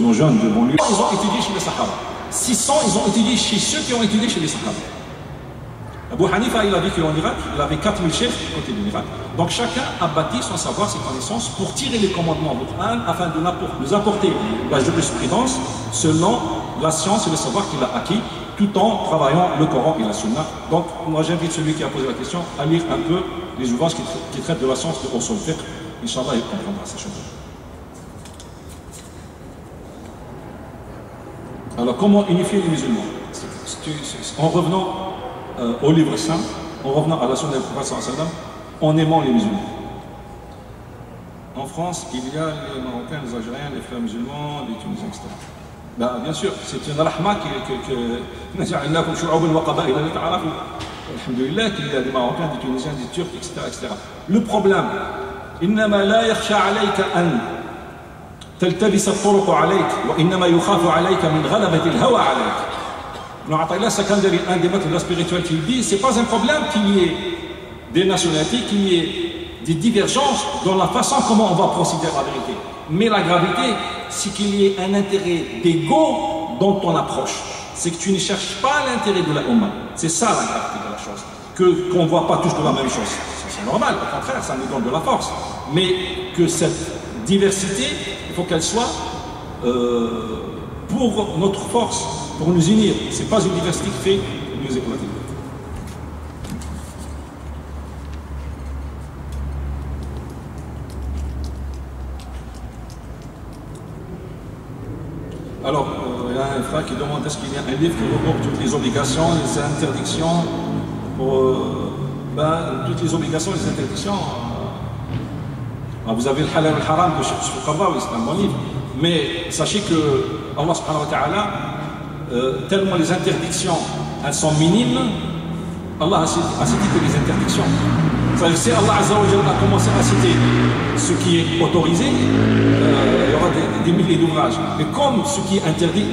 nos jeunes de banlieue, ils ont étudié chez les Sahaba. 600, ils ont étudié chez ceux qui ont étudié chez les Sahaba. Abu Hanifa, il a vécu en Irak, il avait 4000 chefs du côté de l'Irak. Donc chacun a bâti son savoir, ses connaissances pour tirer les commandements du Coran afin de nous apporter la jurisprudence selon la science et le savoir qu'il a acquis, tout en travaillant le Coran et la Sunna. Donc moi j'invite celui qui a posé la question à lire un peu les ouvrages qui traitent de la science de Usul Fiqh. Inch'Allah, il comprendra ces choses. Alors comment unifier les musulmans? En revenant au livre saint, en revenant à la sunna du prophète sallallahu alayhi wa sallam, en aimant les musulmans. En France, il y a les Marocains, les Algériens, les frères musulmans, les Tunisiens, etc. Ben, bien sûr, c'est une rahma qu'il y a des Marocains, des Tunisiens, des Turcs, etc. Le problème, إنما لا يخشى عليك أن تلتبس الطرق عليك وإنما يخاف عليك من غلبة الهوى عليك. Un des maîtres de la spiritualité, il dit, c'est pas un problème qu'il y ait des nationalités, qu'il y ait des divergences dans la façon comment on va procéder à la vérité. Mais la gravité, c'est qu'il y ait un intérêt d'ego dans ton approche. C'est que tu ne cherches pas l'intérêt de la Ummah. C'est ça la gravité de la chose. Qu'on ne voit pas tous de la même chose. C'est normal, au contraire, ça nous donne de la force. Mais que cette diversité, il faut qu'elle soit pour notre force, pour nous unir. Ce n'est pas une diversité qui fait nous éclater. Alors, il y a un frère qui demande est-ce qu'il y a un livre qui regroupe toutes les obligations, les interdictions, toutes les obligations, les interdictions. Vous avez le halal et le haram de Cheikh Qaradawi, c'est un bon livre. Mais sachez que Allah subhanahu wa ta'ala, tellement les interdictions elles sont minimes, Allah a cité que les interdictions. C'est-à-dire que si Allah Azza wa Jalla a commencé à citer ce qui est autorisé, il y aura des milliers d'ouvrages. Mais comme ce qui est interdit,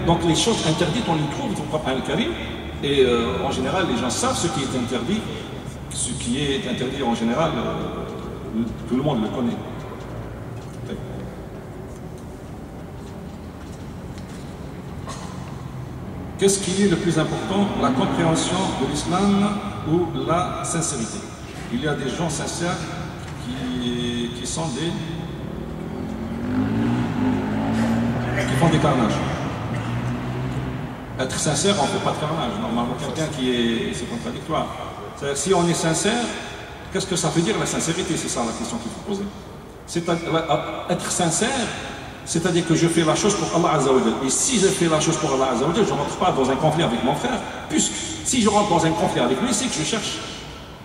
donc les choses interdites, on les trouve dans le Coran al-Karim. Et en général, les gens savent ce qui est interdit. Ce qui est interdit en général, tout le monde le connaît. Qu'est-ce qui est le plus important, la compréhension de l'islam ou la sincérité? Il y a des gens sincères qui sont qui font des carnages. Être sincère, on ne fait pas de carnage. Normalement, quelqu'un c'est contradictoire. C'est-à-dire, si on est sincère, qu'est-ce que ça veut dire la sincérité? C'est ça la question qu'il faut poser. Être sincère, c'est-à-dire que je fais la chose pour Allah Azza wa Jalla. Et si je fais la chose pour Allah Azza wa Jalla, je ne rentre pas dans un conflit avec mon frère. Puisque si je rentre dans un conflit avec lui, c'est que je cherche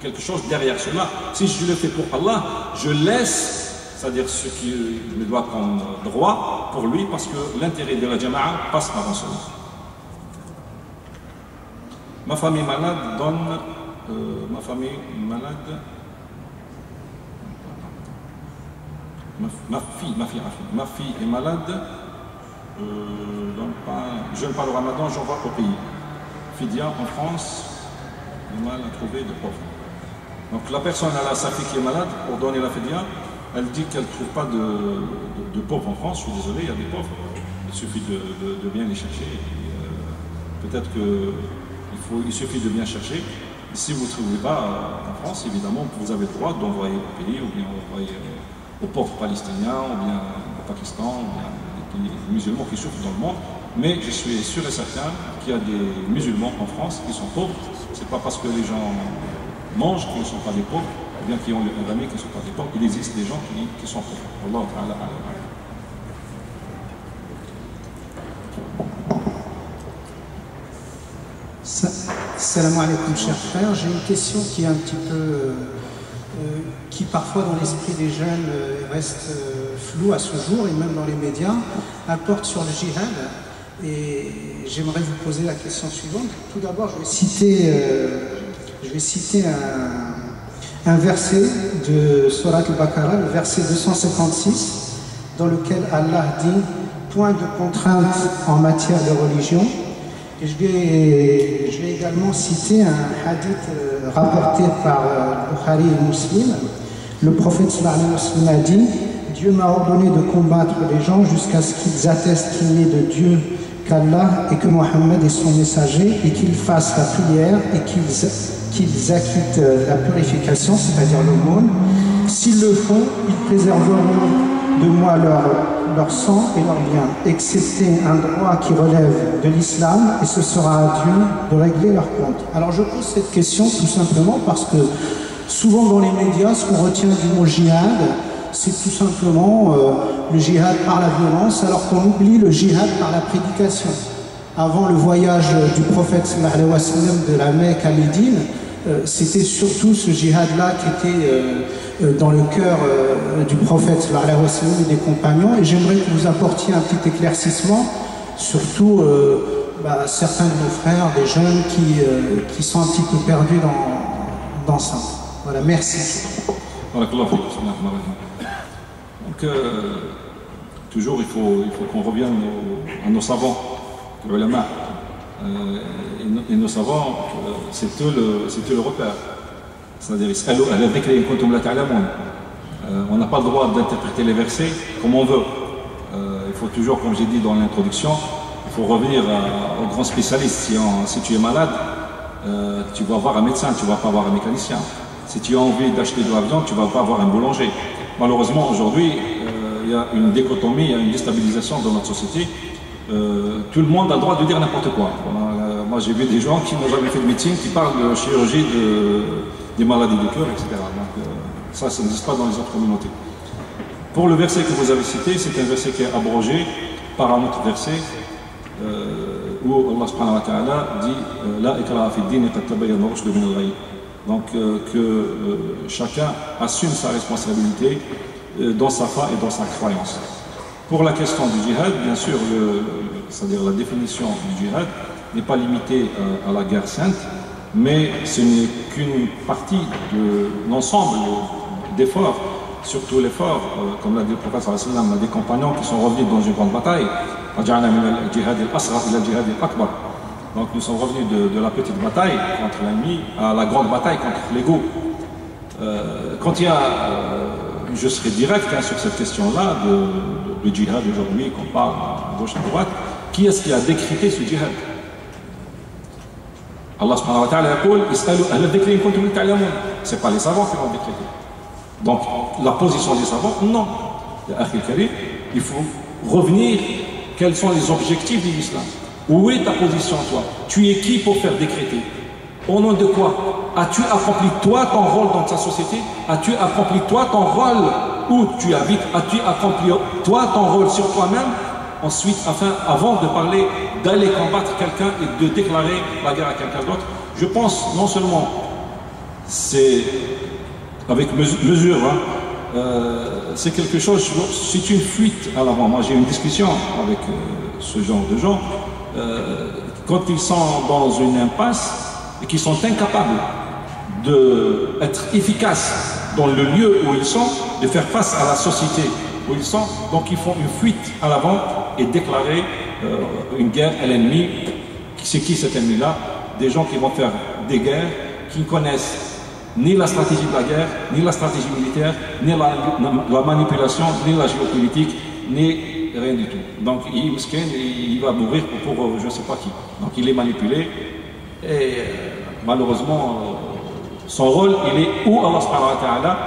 quelque chose derrière cela. Si je le fais pour Allah, je laisse, c'est-à-dire ce qui me doit comme droit pour lui, parce que l'intérêt de la jama'a passe avant cela. Ma famille malade donne... ma famille malade... Ma fille est malade, je jeûne pas le ramadan, j'envoie au pays. Fidia en France, il mal à trouver de pauvres. Donc la personne elle a sa fille qui est malade, pour donner la fidia, elle dit qu'elle ne trouve pas de pauvres en France. Je suis désolé, il y a des pauvres. Il suffit de bien les chercher. Peut-être qu'il suffit de bien chercher. Et si vous ne trouvez pas en France, évidemment, vous avez le droit d'envoyer au pays, ou bien envoyer aux pauvres palestiniens, ou bien au Pakistan, ou bien les musulmans qui souffrent dans le monde. Mais je suis sûr et certain qu'il y a des musulmans en France qui sont pauvres. Ce n'est pas parce que les gens mangent qu'ils ne sont pas des pauvres, ou bien qui ont un ami qui ne sont pas des pauvres. Il existe des gens qui sont pauvres. Wallahu ta'ala a'lam. Salam alaikum, chers frères. J'ai une question qui est un petit peu... qui parfois dans l'esprit des jeunes reste floue à ce jour, et même dans les médias, apporte sur le djihad. Et j'aimerais vous poser la question suivante. Tout d'abord, je vais citer un verset de Surat al-Baqarah, le verset 256, dans lequel Allah dit « Point de contrainte en matière de religion ». Et je vais également citer un hadith rapporté par Bukhari et Muslim, Le prophète sallallahu alayhi wa sallam a dit: Dieu m'a ordonné de combattre les gens jusqu'à ce qu'ils attestent qu'il n'y ait de Dieu qu'Allah et que Mohammed est son messager, et qu'ils fassent la prière et qu'ils acquittent la purification, c'est-à-dire l'aumône. S'ils le font, ils préserveront de moi leur sang et leurs biens, excepté un droit qui relève de l'islam, et ce sera à Dieu de régler leurs comptes. Alors je pose cette question tout simplement parce que souvent dans les médias, ce qu'on retient du mot djihad, c'est tout simplement le djihad par la violence, alors qu'on oublie le djihad par la prédication. Avant le voyage du prophète sallallahu alayhi wa sallam de la Mecque à Médine, c'était surtout ce djihad-là qui était dans le cœur du prophète sallallahu alayhi wa sallam et des compagnons. Et j'aimerais que vous apportiez un petit éclaircissement, surtout certains de nos frères, des jeunes qui sont un petit peu perdus dans ça. Voilà, merci. Donc, toujours il faut qu'on revienne à nos savants, les ulama. Et nos savants, c'est eux le repère. C'est-à-dire, on n'a pas le droit d'interpréter les versets comme on veut. Il faut toujours, comme j'ai dit dans l'introduction, il faut revenir aux grands spécialistes. Si tu es malade, tu vas voir un médecin, tu ne vas pas voir un mécanicien. Si tu as envie d'acheter de la viande, tu ne vas pas voir un boulanger. Malheureusement, aujourd'hui, il y a une dichotomie, il y a une déstabilisation dans notre société. Tout le monde a le droit de dire n'importe quoi. Moi, j'ai vu des gens qui n'ont jamais fait de médecine, qui parlent de chirurgie, des maladies du cœur, etc. Donc, ça n'existe pas dans les autres communautés. Pour le verset que vous avez cité, c'est un verset qui est abrogé par un autre verset où Allah subhanahu wa ta'ala dit « La ikraha fi d-din qad tabayyana ar-rushdu min al-ghayy ». Donc que chacun assume sa responsabilité dans sa foi et dans sa croyance. Pour la question du djihad, bien sûr, c'est-à-dire la définition du djihad n'est pas limitée à la guerre sainte, mais ce n'est qu'une partie de l'ensemble d'efforts, surtout l'effort, comme l'a dit le prophète sallallahu alayhi wa sallam, des compagnons qui sont revenus dans une grande bataille. Donc nous sommes revenus de la petite bataille contre l'ennemi à la grande bataille contre l'ego. Quand il y a, je serai direct sur cette question-là, de djihad aujourd'hui, qu'on parle à gauche à droite, qui est-ce qui a décrété ce djihad? Allah subhanahu wa ta'ala c'est pas les savants qui l'ont décrété. Donc la position des savants, non. Il faut revenir, quels sont les objectifs de l'islam? Où est ta position, toi? Tu es qui pour faire décréter? Au nom de quoi? As-tu accompli toi ton rôle dans ta société? As-tu accompli toi ton rôle où tu habites? As-tu accompli toi ton rôle sur toi-même? Ensuite, avant de parler d'aller combattre quelqu'un et de déclarer la guerre à quelqu'un d'autre, je pense non seulement c'est avec mesure, c'est quelque chose, c'est une fuite à l'avant. Moi j'ai une discussion avec ce genre de gens, quand ils sont dans une impasse et qu'ils sont incapables d'être efficaces dans le lieu où ils sont, de faire face à la société où ils sont, donc ils font une fuite à l'avant et déclarer une guerre à l'ennemi. C'est qui cet ennemi-là? Des gens qui vont faire des guerres, qui ne connaissent ni la stratégie de la guerre, ni la stratégie militaire, ni la manipulation, ni la géopolitique, ni rien du tout. Donc il va mourir pour je ne sais pas qui. Donc il est manipulé et malheureusement son rôle, il est où Allah subhanahu wa ta'ala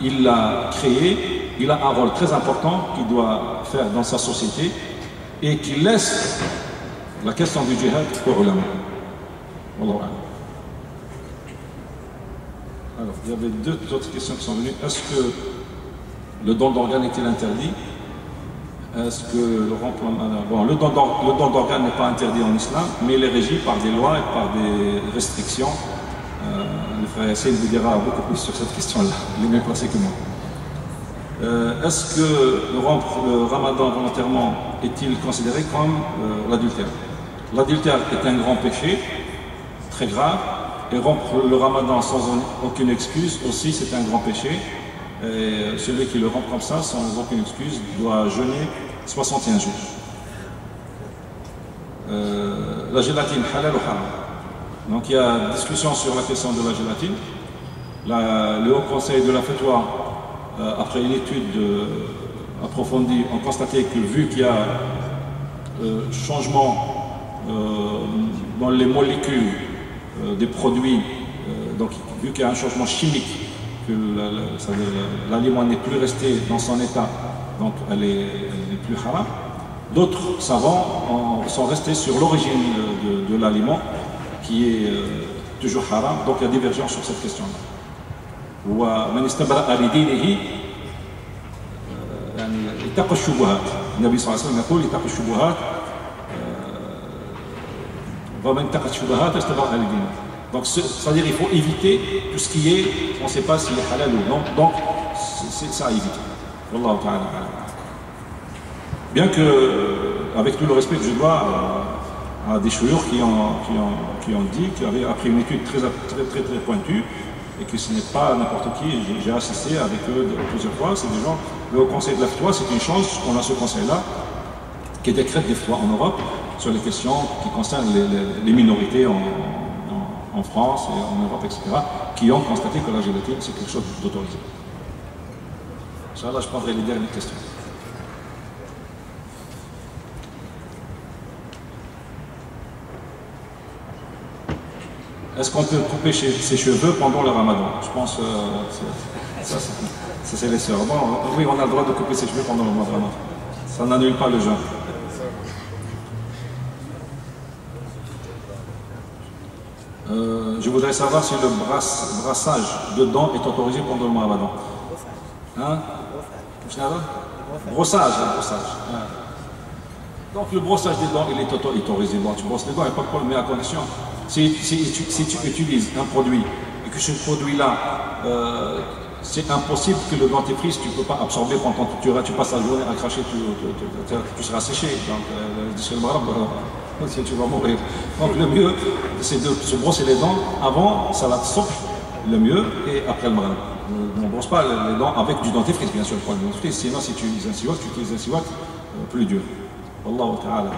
il l'a créé. Il a un rôle très important qu'il doit faire dans sa société et qu'il laisse la question du djihad aux ulama. Alors, il y avait deux autres questions qui sont venues. Est-ce que le don d'organes est-il interdit? Est-ce que le don d'organes n'est pas interdit en islam, mais il est régi par des lois et par des restrictions. Le frère Yassine vous dira beaucoup plus sur cette question-là. Il est mieux placé que moi. Est-ce que rompre le ramadan volontairement est-il considéré comme l'adultère? L'adultère est un grand péché, très grave, et rompre le ramadan sans aucune excuse aussi c'est un grand péché. Et celui qui le rompt comme ça, sans aucune excuse, doit jeûner 61 jours. La gélatine, halal ou haram? Donc il y a discussion sur la question de la gélatine. Le Haut Conseil de la Fatwa après une étude approfondie, ont constaté que vu qu'il y a changement dans les molécules des produits, donc vu qu'il y a un changement chimique, que l'aliment n'est plus resté dans son état, donc elle est plus haram. D'autres savants sont restés sur l'origine de l'aliment, qui est toujours haram, donc il y a divergence sur cette question-là. ومن استبرأ لدينه يعني اتقى الشبهات. النبي صلى الله عليه وسلم يقول اتقى الشبهات ومن اتقى الشبهات استبرأ لدينه. Donc c'est-à-dire il faut éviter tout ce qui est, on ne sait pas s'il est halal ou non, donc c'est ça à éviter. Wallahu ta'ala. Bien que, avec tout le respect que je dois à des chouyours qui ont dit, qui avaient appris une étude très pointue, et que ce n'est pas n'importe qui, j'ai assisté avec eux plusieurs fois, c'est des gens, le Haut Conseil de la Fatwa, c'est une chance qu'on a ce conseil-là, qui décrète des fois en Europe, sur les questions qui concernent les minorités en France et en Europe, etc., qui ont constaté que la gélatine, c'est quelque chose d'autorisé. Inch'Allah, je prendrai les dernières questions. Est-ce qu'on peut couper ses cheveux pendant le ramadan? Je pense que ça c'est les sœurs. Bon, oui, on a le droit de couper ses cheveux pendant le ramadan. Ça n'annule pas le jeûne. Je voudrais savoir si le brassage de dents est autorisé pendant le ramadan. Hein? Brossage. Donc le brossage des dents, il est autorisé. Bon, tu brosses les dents, il n'y a pas de problème, mais à condition. Si tu utilises un produit et que ce produit-là, c'est impossible que le dentifrice, tu ne peux pas absorber pendant que tu passes la journée à cracher, tu seras séché. Donc, tu vas mourir. Donc le mieux, c'est de se brosser les dents avant salat subh, le mieux, et après le maghrib. On ne brosse pas les dents avec du dentifrice, bien sûr, sinon si tu utilises un siwak, tu utilises un siwak plus dur. Wallahu ta'ala.